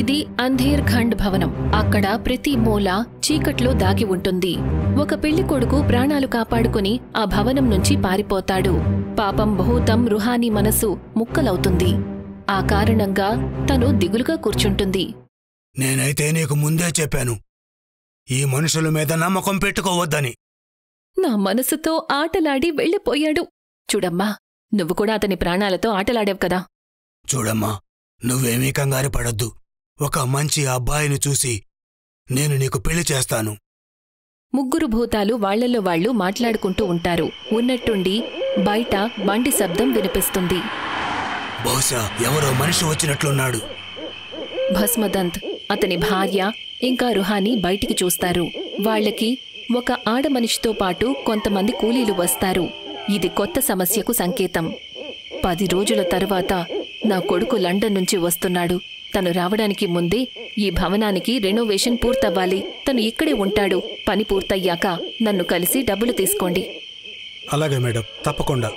ఇది అంధేర్ ఖండ్ భవనం. అక్కడ ప్రతి మూల చీకట్లో దాగి ఉంటుంది. ఒక పెళ్లి కొడుకు ప్రాణాలు కాపాడుకుని ఆ భవనం నుంచి పారిపోతాడు. పాపం భూతం రుహానీ మనసు ముక్కలవుతుంది. ఆ కారణంగా తను దిగులుగా కూర్చుంటుంది. నేనైతే నీకు ముందే చెప్పాను, ఈ మనుషుల మీద నమ్మకం పెట్టుకోవద్దని. నా మనసుతో ఆటలాడి వెళ్ళిపోయాడు. చూడమ్మా, నువ్వు కూడా అతని ప్రాణాలతో ఆటలాడావు కదా. చూడమ్మా, నువ్వేమీ కంగారు పడొద్దు. ఒక మంచి అబ్బాయిని చూసి నేను నీకు పెళ్లి చేస్తాను. ముగ్గురు భూతాలు వాళ్లలో వాళ్లు మాట్లాడుకుంటూ ఉంటారు. ఉన్నట్టుండి బయట బండి శబ్దం వినిపిస్తుంది. బహుశా ఎవరో మనిషి వచ్చినట్లున్నాడు. భస్మదంత్, అతని భార్య ఇంకా రుహానీ బయటికి చూస్తారు. వాళ్లకి ఒక ఆడమనిషితో పాటు కొంతమంది కూలీలు వస్తారు. ఇది కొత్త సమస్యకు సంకేతం. 10 రోజుల తరువాత నా కొడుకు లండన్ నుంచి వస్తున్నాడు. తను రావడానికి ముందే ఈ భవనానికి రెనోవేషన్ పూర్తవ్వాలి. తను ఇక్కడే ఉంటాడు. పని పూర్తయ్యాక నన్ను కలిసి డబ్బులు తీసుకోండి. అలాగే మేడం, తప్పకుండా.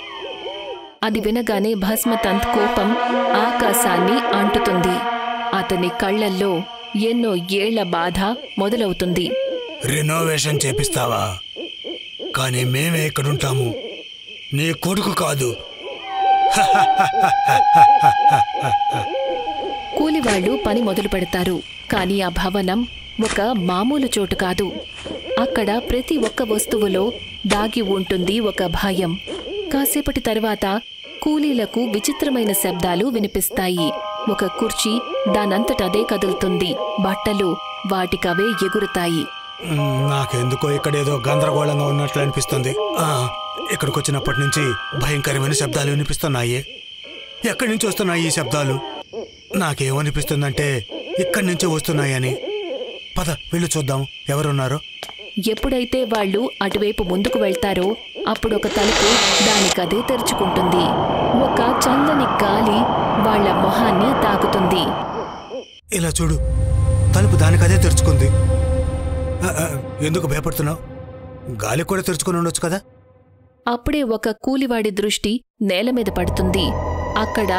అది వినగానే భస్మతంత్ కోపం ఆకాశాన్ని అంటుతుంది. అతని కళ్లల్లో ఎన్నో ఏళ్ల బాధ మొదలవుతుంది. రెనోవేషన్ చేపిస్తావా? కానీ మేమే ఇక్కడుంటాము, నీ కొడుకు కాదు. కూలివాళ్లు పని మొదలు పెడతారు. కాని ఆ భవనం ఒక మామూలు చోటు కాదు. అక్కడ ప్రతి ఒక్క వస్తువులో దాగి ఉంటుంది ఒక భయం. కాసేపటి తరువాత కూలీలకు విచిత్రమైన శబ్దాలు వినిపిస్తాయి. ఒక కుర్చీ దానంతటదే కదులుతుంది. బట్టలు వాటికవే ఎగురుతాయి. నాకెందుకో ఇక్కడేదో గందరగోళంగా ఉన్నట్లు అనిపిస్తుంది. ఇక్కడికొచ్చినప్పటి నుంచి భయంకరమైన శబ్దాలు వినిపిస్తున్నాయి. ఎక్కడి నుంచి వస్తున్నాయి ఈ శబ్దాలు? నాకేమనిపిస్తుందంటే ఇక్కడి నుంచే వస్తున్నాయని. పద, వెళ్ళి చూద్దాం ఎవరున్నారో. ఎప్పుడైతే వాళ్ళు అటువైపు ముందుకు వెళ్తారో అప్పుడొక తలుపు దానికదే తెరుచుకుంటుంది. ఒక చల్లని గాలి వాళ్ల మొహాన్ని తాకుతుంది. ఇలా చూడు, తలుపు దానికదే తెరుచుకుంది. ఎందుకు భయపడుతున్నావు? గాలి కూడా తెరుచుకుని ఉండొచ్చు కదా. అప్పుడే ఒక కూలివాడి దృష్టి నేల మీద పడుతుంది. అక్కడ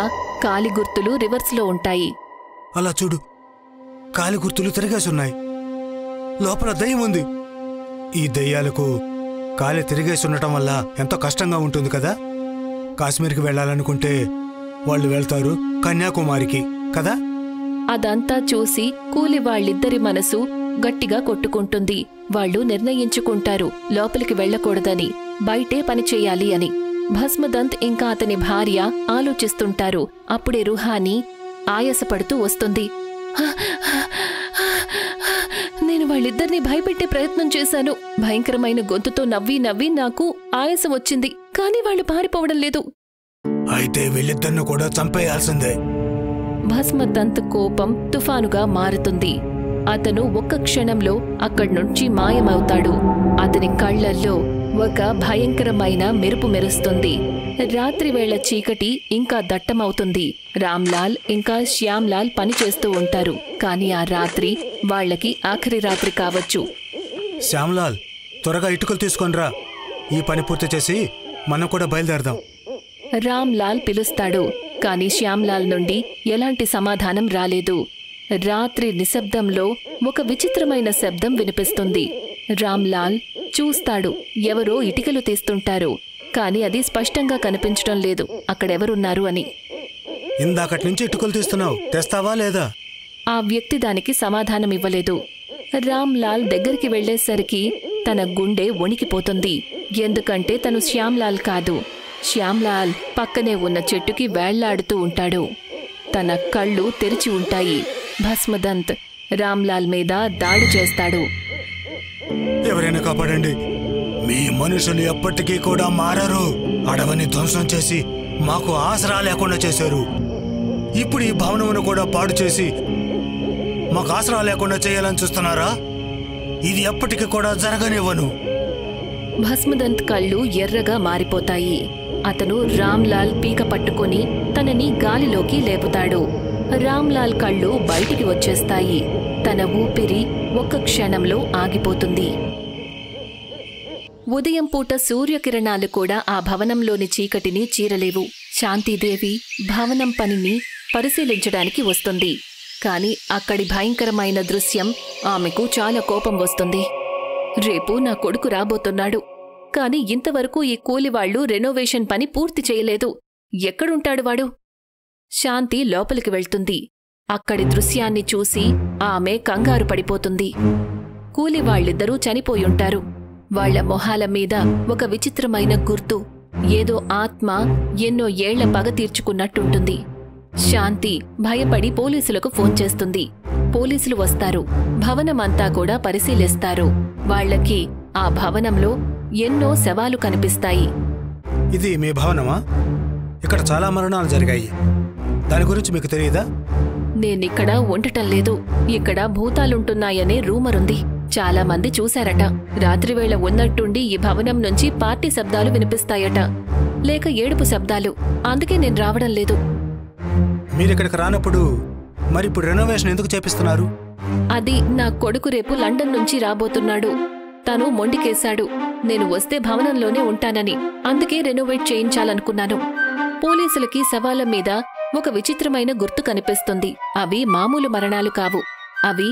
కాలి గుర్తులు రివర్స్లో ఉంటాయి. అలా చూడు, కాలి గుర్తులు తిరిగేసున్నాయి. లోపల దయ్యం ఉంది. ఈ దయ్యాలకు కాలి తిరిగేసుండటం వల్ల ఎంతో కష్టంగా ఉంటుంది కదా. కాశ్మీర్కి వెళ్లాలనుకుంటే వాళ్ళు వెళ్తారు కన్యాకుమారికి కదా. అదంతా చూసి కూలి వాళ్ళిద్దరి మనసు గట్టిగా కొట్టుకుంటుంది. వాళ్ళు నిర్ణయించుకుంటారు లోపలికి వెళ్లకూడదని, బయటే పనిచేయాలి అని. భస్మదంత్ ఇంకా అతని భార్య ఆలోచిస్తుంటారు. అప్పుడే రుహానీ ఆయాసపడుతూ వస్తుంది. నేను వాళ్ళిద్దరినీ భయపెట్టే ప్రయత్నం చేశాను. భయంకరమైన గొంతుతో నవ్వి నవ్వి నాకు ఆయాసం వచ్చింది. కానీ వాళ్ళు పారిపోవడం లేదు. అయితే వీళ్ళిద్దరిని కూడా చంపేయాల్సిందే. భస్మదంత్ కోపం తుఫానుగా మారుతుంది. అతను ఒక్క క్షణంలో అక్కడ్నుంచి మాయమవుతాడు. అతని కళ్లల్లో ఒక భయంకరమైన మెరుపు మెరుస్తుంది. రాత్రివేళ చీకటి ఇంకా దట్టమవుతుంది. రామ్లాల్ ఇంకా శ్యామ్లాల్ పనిచేస్తూ ఉంటారు. కాని ఆ రాత్రి వాళ్లకి ఆఖరి రాత్రి కావచ్చు. శ్యామ్లాల్, త్వరగా ఇటుకలు తీసుకొనిరా. ఈ పని పూర్తి చేసి మనం కూడా బయలుదేరదాం. రామ్లాల్ పిలుస్తాడు. కాని శ్యామ్లాల్ నుండి ఎలాంటి సమాధానం రాలేదు. రాత్రి నిశ్శబ్దంలో ఒక విచిత్రమైన శబ్దం వినిపిస్తుంది. రామ్లాల్ చూస్తాడు. ఎవరో ఇటుకలు తీస్తుంటారు. కాని అది స్పష్టంగా కనిపించడం లేదు అక్కడెవరున్నారు అని. ఇందాకటి నుంచి ఇటుకలు తీస్తున్నావు, తెస్తావా లేదా? ఆ వ్యక్తి దానికి సమాధానమివ్వలేదు. రామ్లాల్ దగ్గరికి వెళ్లేసరికి తన గుండె వణికిపోతుంది. ఎందుకంటే తను శ్యామ్లాల్ కాదు. శ్యామ్లాల్ పక్కనే ఉన్న చెట్టుకి వేళ్లాడుతూ ఉంటాడు. తన కళ్ళు తెరిచి ఉంటాయి. భస్మదంత్ రామ్లాల్ మీద దాడి చేస్తాడు. ఎవరైనా కాపాడండి, మీ మనుషులు ఎప్పటికీ కూడా మారరు. అడవిని ధ్వంసం చేసి మాకు ఆసరా లేకుండా చేశారు. ఇప్పుడు ఈ భవనమును కూడా పాడు చేసి మాకు ఆసరా లేకుండా చేయాలని చూస్తున్నారా? ఇది ఎప్పటికీ కూడా జరగనివ్వను. భస్మదంత్ కళ్ళు ఎర్రగా మారిపోతాయి. అతను రామ్లాల్ పీక పట్టుకుని తనని గాలిలోకి లేపుతాడు. రామ్లాల్ కళ్ళు బయటికి వచ్చేస్తాయి. తన ఊపిరి ఒక్క క్షణంలో ఆగిపోతుంది. ఉదయం పూట సూర్యకిరణాలు కూడా ఆ భవనంలోని చీకటిని చీరలేవు. శాంతిదేవి భవనం పనిని పరిశీలించడానికి వస్తుంది. కాని అక్కడి భయంకరమైన దృశ్యం ఆమెకు చాలా కోపం వస్తుంది. రేపు నా కొడుకు రాబోతున్నాడు. కాని ఇంతవరకు ఈ కూలివాళ్లు రెనోవేషన్ పని పూర్తి చేయలేదు. ఎక్కడుంటాడు వాడు? శాంతి లోపలికి వెళ్తుంది. అక్కడి దృశ్యాన్ని చూసి ఆమె కంగారు పడిపోతుంది. కూలివాళ్లిద్దరూ చనిపోయుంటారు. వాళ్ల మొహాల మీద ఒక విచిత్రమైన గుర్తు, ఏదో ఆత్మ ఎన్నో ఏళ్ల పగ తీర్చుకున్నట్టుంటుంది. శాంతి భయపడి పోలీసులకు ఫోన్ చేస్తుంది. పోలీసులు వస్తారు. భవనమంతా కూడా పరిశీలిస్తారు. వాళ్లకి ఆ భవనంలో ఎన్నో శవాలు కనిపిస్తాయి. ఇది మీ భవనమా? ఇక్కడ చాలా మరణాలు జరిగాయి. దాని గురించి మీకు తెలియదా? నేనిక్కడ ఉండటం లేదు. ఇక్కడ భూతాలుంటున్నాయనే రూమరుంది. చాలా మంది చూశారట. రాత్రివేళ ఉన్నట్టుండి ఈ భవనం నుంచి పార్టీ శబ్దాలు వినిపిస్తాయట, లేక ఏడుపు శబ్దాలు. అందుకే నేను రావడం లేదు. మీరిక్కడికి రానప్పుడు మరిప్పుడు రెనోవేషన్ ఎందుకు చేపిస్తున్నారు? అది నా కొడుకు రేపు లండన్ నుంచి రాబోతున్నాడు. తను మొండికేశాడు నేను వస్తే భవనంలోనే ఉంటానని. అందుకే రెనోవేట్ చేయించాలనుకున్నాను. పోలీసులకి శవాల మీద ఒక విచిత్రమైన గుర్తు కనిపిస్తుంది. అవి మామూలు మరణాలు కావు. అవి